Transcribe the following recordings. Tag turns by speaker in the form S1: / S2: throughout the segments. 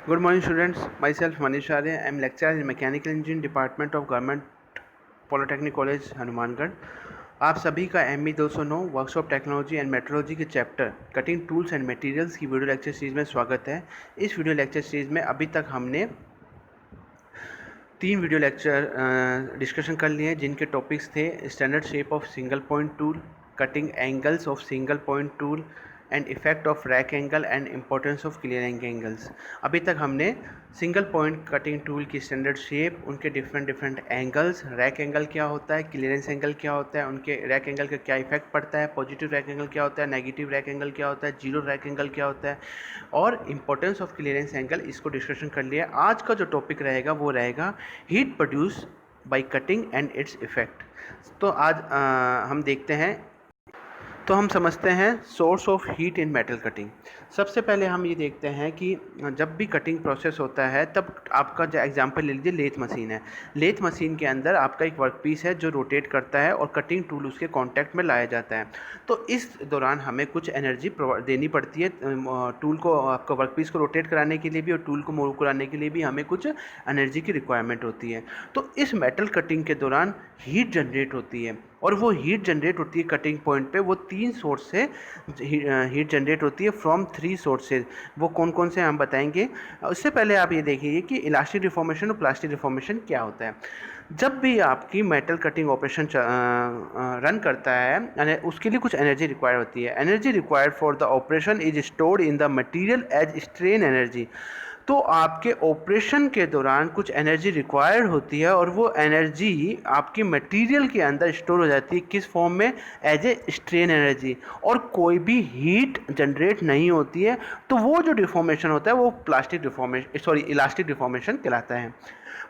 S1: Good morning, students. Myself Manish Arya. I am lecturer in Mechanical Engineering Department of Government Polytechnic College, Hanumangarh. आप सभी का ME 209 workshop technology and metrology के chapter cutting tools and materials की video lecture series में स्वागत है। इस video lecture series में अभी तक हमने 3 वीडियो लेक्चर डिस्कशन कर लिए हैं, जिनके टॉपिक्स थे standard shape of single point tool, cutting angles of single point tool and effect of rack angle and importance of clearing angles. अभी तक हमने सिंगल पॉइंट कटिंग टूल की स्टैंडर्ड शेप, उनके डिफरेंट एंगल्स, रैक एंगल क्या होता है, clearance angle क्या होता है, उनके रैक एंगल का क्या इफेक्ट पड़ता है, पॉजिटिव रैक एंगल क्या होता है, नेगेटिव रैक एंगल क्या होता है, जीरो रैक एंगल क्या होता है और इम्पोर्टेंस ऑफ क्लियरेंस एंगल, इसको डिस्कशन कर लिया। आज का जो टॉपिक रहेगा वो रहेगा heat produce by cutting and its effect. तो आज हम देखते हैं, तो हम समझते हैं source of heat in metal cutting. सबसे पहले हम ये देखते हैं कि जब भी कटिंग प्रोसेस होता है तब आपका जो एग्जांपल ले लीजिए, लेथ मशीन है। लेथ मशीन के अंदर आपका एक वर्क पीस है जो रोटेट करता है और कटिंग टूल उसके कांटेक्ट में लाया जाता है। तो इस दौरान हमें कुछ एनर्जी देनी पड़ती है टूल को, आपका वर्क पीस को रोटेट कराने के लिए भी और टूल को मूव कराने के लिए भी हमें कुछ एनर्जी की रिक्वायरमेंट होती है। तो इस मेटल कटिंग के दौरान हीट जनरेट होती है और वो हीट जनरेट होती है कटिंग पॉइंट पे। वो 3 सोर्स से हीट जनरेट होती है फ्रॉम 3 सोर्सेज। वो कौन कौन से हम बताएंगे। उससे पहले आप ये देखिए कि इलास्टिक डिफॉर्मेशन और प्लास्टिक डिफॉर्मेशन क्या होता है। जब भी आपकी मेटल कटिंग ऑपरेशन रन करता है यानी उसके लिए कुछ एनर्जी रिक्वायर होती है। Energy required for the operation is stored in the material as strain energy. तो आपके ऑपरेशन के दौरान कुछ एनर्जी रिक्वायर्ड होती है और वो एनर्जी आपकी मटेरियल के अंदर स्टोर हो जाती है। किस फॉर्म में? As a strain energy. और कोई भी हीट जनरेट नहीं होती है। तो वो जो डिफॉर्मेशन होता है वो इलास्टिक डिफॉर्मेशन कहलाता है।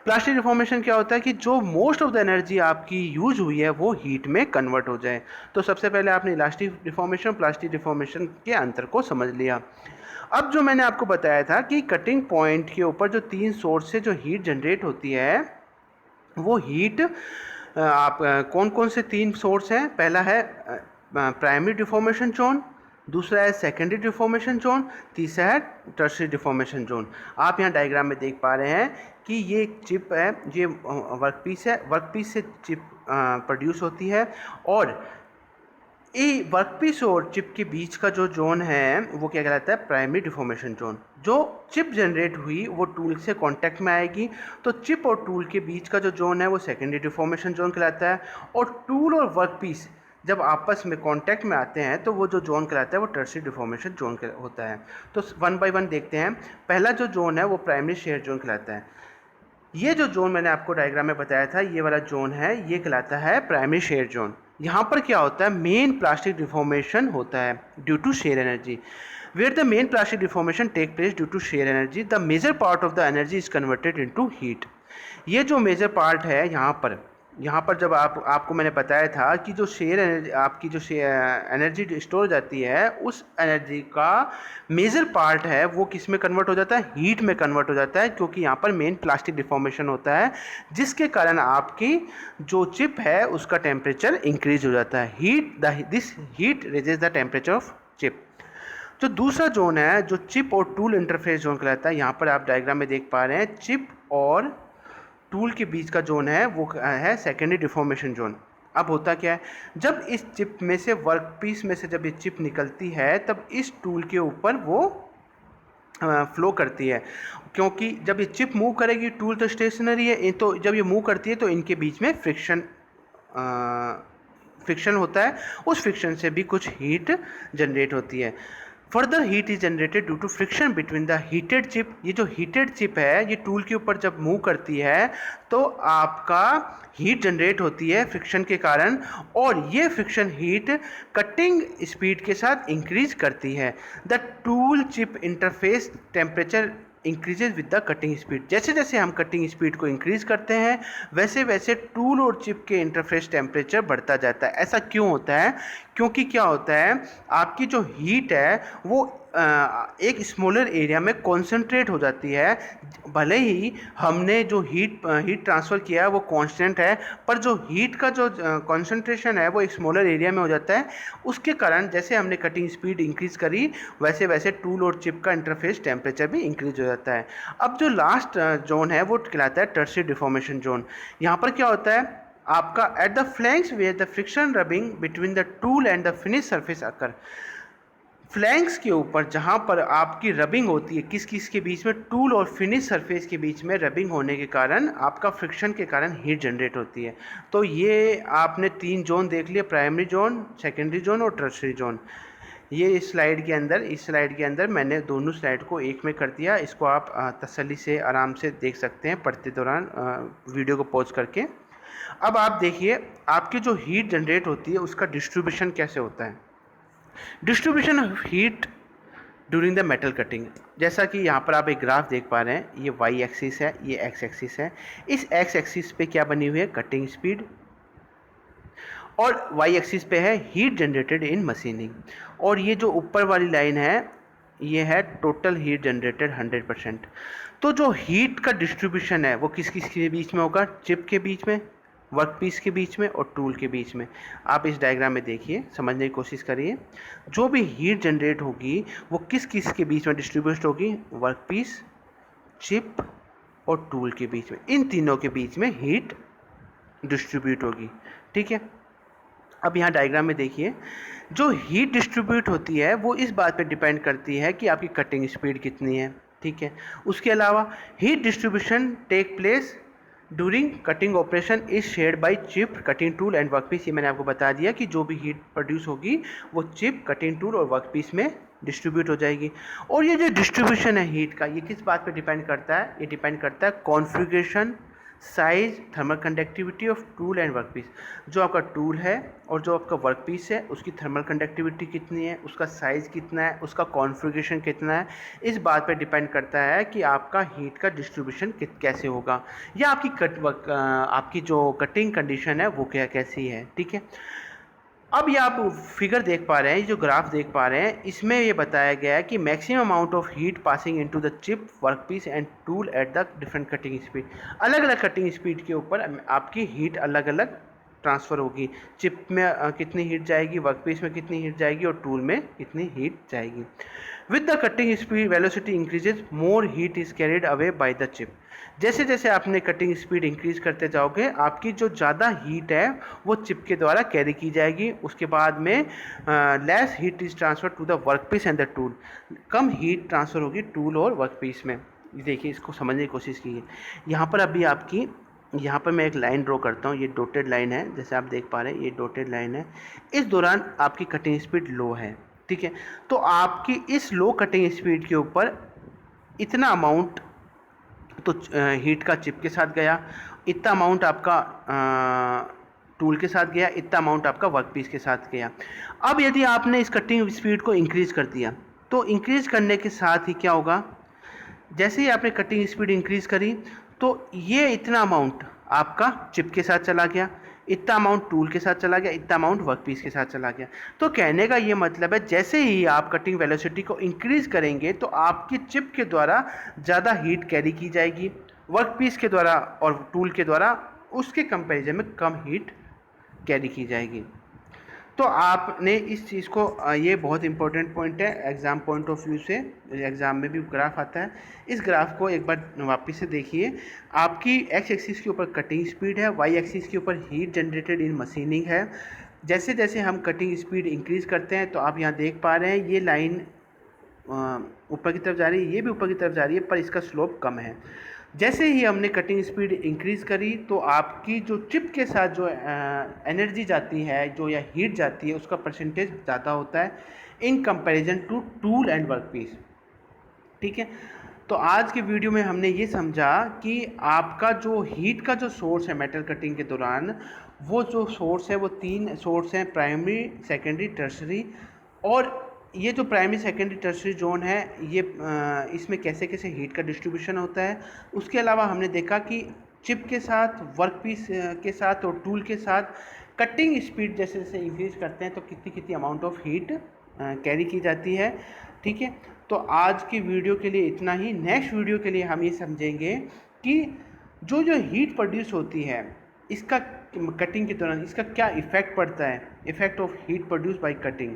S1: प्लास्टिक डिफॉर्मेशन क्या होता है कि जो मोस्ट ऑफ द एनर्जी आपकी यूज हुई है वो हीट में कन्वर्ट हो जाए। तो सबसे पहले आपने इलास्टिक डिफॉर्मेशन, प्लास्टिक डिफॉर्मेशन के अंतर को समझ लिया। अब जो मैंने आपको बताया था कि कटिंग पॉइंट के ऊपर जो 3 सोर्स से जो हीट जनरेट होती है वो हीट आप कौन कौन से 3 सोर्स हैं। पहला है प्राइमरी डिफॉर्मेशन जोन, दूसरा है सेकेंडरी डिफॉर्मेशन जोन, तीसरा है टर्शियरी डिफॉर्मेशन जोन। आप यहाँ डायग्राम में देख पा रहे हैं कि ये चिप है, ये वर्कपीस है, वर्कपीस से चिप प्रोड्यूस होती है और ये वर्कपीस और चिप के बीच का जो जोन है वो क्या कहलाता है? Primary deformation zone. जो चिप जनरेट हुई वो टूल से कांटेक्ट में आएगी, तो चिप और टूल के बीच का जो जोन है वो सेकेंडरी डिफॉर्मेशन जोन कहलाता है। और टूल और वर्कपीस जब आपस में कांटेक्ट में आते हैं तो वो जो जोन कहलाता है वो टर्शियरी डिफॉर्मेशन जोन होता है। तो वन बाय वन देखते हैं। पहला जो जोन है वो प्राइमरी शेयर जोन कहलाता है। ये जो जोन मैंने आपको डायग्राम में बताया था, ये वाला जोन है, ये कहलाता है प्राइमरी शेयर जोन। यहाँ पर क्या होता है? मेन प्लास्टिक डिफॉर्मेशन होता है due to shear energy. Where the main plastic deformation take place due to shear energy, the major part of the energy is converted into heat. ये जो major part है यहाँ पर जब आपको मैंने बताया था कि जो शेयर एनर्जी, आपकी जो एनर्जी स्टोर हो जाती है, उस एनर्जी का मेजर पार्ट है वो किस में कन्वर्ट हो जाता है? हीट में कन्वर्ट हो जाता है, क्योंकि यहाँ पर मेन प्लास्टिक डिफॉर्मेशन होता है जिसके कारण आपकी जो चिप है उसका टेम्परेचर इंक्रीज हो जाता है। This heat raises the temperature of chip. तो दूसरा जोन है जो चिप और टूल इंटरफेस जोन कहलाता है। यहाँ पर आप डायग्राम में देख पा रहे हैं चिप और टूल के बीच का जोन है वो है सेकेंडरी डिफॉर्मेशन जोन। अब होता क्या है, जब इस चिप में से, वर्कपीस में से जब ये चिप निकलती है तब इस टूल के ऊपर वो फ्लो करती है, क्योंकि जब ये चिप मूव करेगी, टूल तो स्टेशनरी है, तो जब ये मूव करती है तो इनके बीच में फ्रिक्शन होता है। उस फ्रिक्शन से भी कुछ हीट जनरेट होती है। Further heat is generated due to friction between the heated chip. ये जो हीटेड चिप है ये टूल के ऊपर जब मूव करती है तो आपका हीट जनरेट होती है फ्रिक्शन के कारण, और ये फ्रिक्शन हीट कटिंग स्पीड के साथ इंक्रीज करती है। The tool chip interface temperature increases with the cutting speed. जैसे जैसे हम कटिंग स्पीड को इंक्रीज करते हैं वैसे वैसे टूल और चिप के इंटरफेस टेम्परेचर बढ़ता जाता है। ऐसा क्यों होता है? क्योंकि क्या होता है, आपकी जो हीट है वो एक स्मॉलर एरिया में कॉन्सेंट्रेट हो जाती है। भले ही हमने जो हीट ट्रांसफ़र किया है वो कांस्टेंट है, पर जो हीट का जो कॉन्सेंट्रेशन है वो एक स्मॉलर एरिया में हो जाता है। उसके कारण जैसे हमने कटिंग स्पीड इंक्रीज़ करी, वैसे वैसे टूल और चिप का इंटरफेस टेम्परेचर भी इंक्रीज हो जाता है। अब जो लास्ट जोन है वो कहलाता है टर्शियरी डिफॉर्मेशन जोन। यहाँ पर क्या होता है, आपका at the flanks where the friction rubbing between the tool and the finish surface occur. Flanks के ऊपर जहाँ पर आपकी रबिंग होती है, किस किस के बीच में, टूल और फिनिश सरफेस के बीच में रबिंग होने के कारण आपका फ्रिक्शन के कारण हीट जनरेट होती है। तो ये आपने 3 जोन देख लिए, प्राइमरी जोन, सेकेंडरी जोन और टर्शियरी जोन। ये इस स्लाइड के अंदर मैंने दोनों स्लाइड को एक में कर दिया। इसको आप तसल्ली से आराम से देख सकते हैं पढ़ते दौरान, वीडियो को पॉज करके। अब आप देखिए, आपकी जो हीट जनरेट होती है उसका डिस्ट्रीब्यूशन कैसे होता है। Distribution of heat during the metal cutting, जैसा कि यहाँ पर आप एक ग्राफ देख पा रहे हैं, ये वाई एक्सिस है, ये एक्स एक्सिस है। इस एक्स एक्सिस पे क्या बनी हुई है, कटिंग स्पीड, और वाई एक्सिस पे है हीट जनरेटेड इन मशीनिंग। और ये जो ऊपर वाली लाइन है ये है टोटल हीट जनरेटेड 100%। तो जो हीट का डिस्ट्रीब्यूशन है वो किस किस के बीच में होगा, चिप के बीच में, वर्क पीस के बीच में और टूल के बीच में। आप इस डायग्राम में देखिए, समझने की कोशिश करिए। जो भी हीट जनरेट होगी वो किस किस के बीच में डिस्ट्रीब्यूट होगी, वर्क पीस, चिप और टूल के बीच में। इन तीनों के बीच में हीट डिस्ट्रीब्यूट होगी। ठीक है, अब यहाँ डायग्राम में देखिए, जो हीट डिस्ट्रीब्यूट होती है वो इस बात पे डिपेंड करती है कि आपकी कटिंग स्पीड कितनी है। ठीक है, उसके अलावा heat distribution take place during cutting operation is shared by chip, cutting tool and workpiece. ये मैंने आपको बता दिया कि जो भी हीट प्रोड्यूस होगी वो चिप, कटिंग टूल और वर्कपीस में डिस्ट्रीब्यूट हो जाएगी। और ये जो डिस्ट्रीब्यूशन है हीट का, ये किस बात पे डिपेंड करता है, ये डिपेंड करता है configuration, size, thermal conductivity of tool and workpiece. जो आपका टूल है और जो आपका वर्कपीस है उसकी थर्मल कंडक्टिविटी कितनी है, उसका साइज़ कितना है, उसका कॉन्फ़िगरेशन कितना है, इस बात पर डिपेंड करता है कि आपका हीट का डिस्ट्रीब्यूशन कैसे होगा, या आपकी जो कटिंग कंडीशन है वो कैसी है। ठीक है, अब ये आप फिगर देख पा रहे हैं, जो ग्राफ देख पा रहे हैं, इसमें ये बताया गया है कि maximum amount of heat passing into the chip, workpiece and tool at the different cutting speed. अलग अलग कटिंग स्पीड के ऊपर आपकी हीट अलग अलग ट्रांसफ़र होगी। चिप में कितनी हीट जाएगी, वर्कपीस में कितनी हीट जाएगी और टूल में कितनी हीट जाएगी। With the cutting speed velocity increases, more heat is carried away by the chip. जैसे जैसे आपने कटिंग स्पीड इंक्रीज करते जाओगे, आपकी जो ज़्यादा हीट है वो चिप के द्वारा कैरी की जाएगी। उसके बाद में less heat is transfer to the work piece and the tool, कम हीट ट्रांसफ़र होगी टूल और वर्क पीस में। देखिए, इसको समझने की कोशिश कीजिए। यहाँ पर अभी आपकी, यहाँ पर मैं एक लाइन ड्रॉ करता हूँ, ये डॉटेड लाइन है, जैसे आप देख पा रहे हैं ये डॉटेड लाइन है। इस दौरान आपकी कटिंग स्पीड लो है। ठीक है, तो आपकी इस लो कटिंग स्पीड के ऊपर इतना अमाउंट तो हीट का चिप के साथ गया, इतना अमाउंट आपका टूल के साथ गया, इतना अमाउंट आपका वर्क पीस के साथ गया। अब यदि आपने इस कटिंग स्पीड को इंक्रीज़ कर दिया, तो इंक्रीज़ करने के साथ ही क्या होगा, जैसे ही आपने कटिंग स्पीड इंक्रीज़ करी तो ये इतना अमाउंट आपका चिप के साथ चला गया, इतना अमाउंट टूल के साथ चला गया, इतना अमाउंट वर्कपीस के साथ चला गया। तो कहने का ये मतलब है, जैसे ही आप कटिंग वेलोसिटी को इंक्रीज़ करेंगे तो आपकी चिप के द्वारा ज़्यादा हीट कैरी की जाएगी, वर्कपीस के द्वारा और टूल के द्वारा उसके कंपैरिजन में कम हीट कैरी की जाएगी। तो आपने इस चीज़ को, ये बहुत इंपॉर्टेंट पॉइंट है एग्ज़ाम पॉइंट ऑफ व्यू से, एग्ज़ाम में भी ग्राफ आता है। इस ग्राफ को एक बार वापस से देखिए। आपकी एक्स एक्सिस के ऊपर कटिंग स्पीड है, वाई एक्सिस के ऊपर हीट जनरेटेड इन मशीनिंग है। जैसे जैसे हम कटिंग स्पीड इंक्रीज़ करते हैं तो आप यहाँ देख पा रहे हैं ये लाइन ऊपर की तरफ जा रही है, ये भी ऊपर की तरफ जा रही है, पर इसका स्लोप कम है। जैसे ही हमने कटिंग स्पीड इंक्रीज़ करी तो आपकी जो चिप के साथ जो एनर्जी जाती है, जो या हीट जाती है, उसका परसेंटेज ज़्यादा होता है in comparison to tool and workpiece. ठीक है, तो आज के वीडियो में हमने ये समझा कि आपका जो हीट का जो सोर्स है मेटल कटिंग के दौरान, वो जो सोर्स है वो 3 सोर्स हैं, प्राइमरी, सेकेंडरी, टर्शरी। और ये जो प्राइमरी, सेकेंडरी, टर्शरी जोन है, ये इसमें कैसे कैसे हीट का डिस्ट्रीब्यूशन होता है। उसके अलावा हमने देखा कि चिप के साथ, वर्क पीस के साथ और टूल के साथ कटिंग स्पीड जैसे जैसे इंक्रीज करते हैं तो कितनी कितनी अमाउंट ऑफ हीट कैरी की जाती है। ठीक है, तो आज की वीडियो के लिए इतना ही। नेक्स्ट वीडियो के लिए हम ये समझेंगे कि जो जो हीट प्रोड्यूस होती है इसका कटिंग के दौरान इसका क्या इफ़ेक्ट पड़ता है, effect of heat produce by cutting,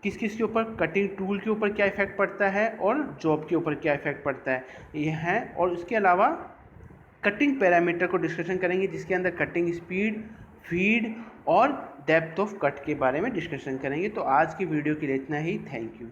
S1: किस किस के ऊपर, कटिंग टूल के ऊपर क्या इफ़ेक्ट पड़ता है और जॉब के ऊपर क्या इफ़ेक्ट पड़ता है, ये है। और उसके अलावा कटिंग पैरामीटर को डिस्कशन करेंगे जिसके अंदर कटिंग स्पीड, फीड और डेप्थ ऑफ कट के बारे में डिस्कशन करेंगे। तो आज की वीडियो के लिए इतना ही। Thank you.